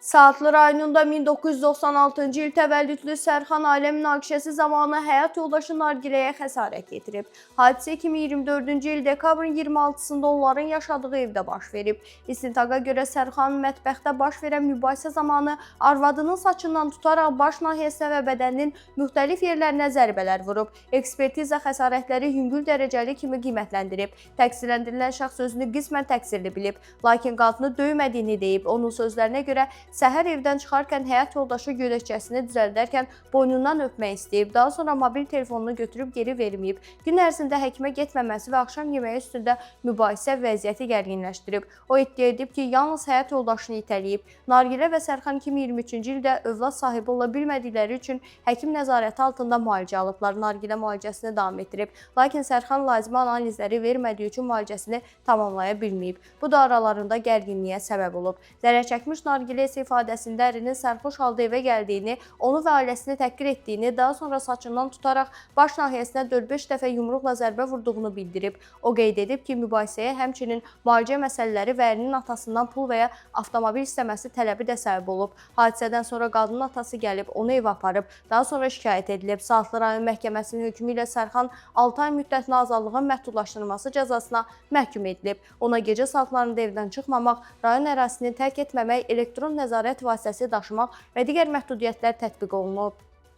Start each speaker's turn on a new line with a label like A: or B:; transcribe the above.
A: Saatlı rayonunda 1996-cı il təvəllüdlü Sərxan ailə münaqişəsi zamanı həyat yoldaşı Nargiləyə xəsarət yetirib. Hadisə 2024-cü il dekabrın 26-sında onların yaşadığı evdə baş verib. İstintaqa görə Sərxanın mətbəxdə baş verən mübahisə zamanı arvadının saçından tutaraq baş nahiyəsinə və bədəninin müxtəlif yerlərinə zərbələr vurub. Ekspertiza xəsarətləri yüngül dərəcəli kimi qiymətləndirib. Təqsirləndirilən şəxs özünü qismən təqsirli bilib, lakin qadını döymədiyini deyib. Onun sözlərinə görə səhər evdən çıxarkən həyat yoldaşı gödəkçəsini düzəldərkən boynundan öpmək istəyib, daha sonra mobil telefonunu götürüb geri verməyib. Gün ərzində həkimə getməməsi və axşam yeməyi üstündə mübahisə vəziyyəti gərginləşdirib. O iddia edib ki, yalnız həyat yoldaşını itələyib. Nargilə və Sərxan 2023-cü ildə övlad sahibi ola bilmədikləri üçün həkim nəzarəti altında müalicə alıblar. Nargilə müalicəsini davam etdirib, lakin Sərxan lazımi analizləri vermədiyi üçün müalicəsini tamamlaya bilməyib. Bu da aralarında gərginliyə səbəb olub. Zərər çəkmiş Nargilə isə ifadəsində ərinin sərxoş halda evə gəldiyini, onu və ailəsini təhqir etdiyini, daha sonra saçından tutaraq baş nahiyəsinə 4-5 dəfə yumruqla zərbə vurduğunu bildirib. O qeyd edib ki, mübahisəyə həmçinin müalicə məsələləri və ərinin atasından pul və ya avtomobil istəməsi tələbi də səbəb olub. Hadisədən sonra qadının atası gəlib, onu evə aparıb, daha sonra şikayət edilib. Saatlı rayon məhkəməsinin hökmü ilə Sərxan 6 ay müddətinə azadlığın məhdudlaşdırılması cəzasına məhkum edilib. Ona gecə saatlarında evdən çıxmamaq, rayon ərazisini tərk etməmək, elektron nəzarət vasitəsi daşımaq və digər məhdudiyyətlər tətbiq olunub.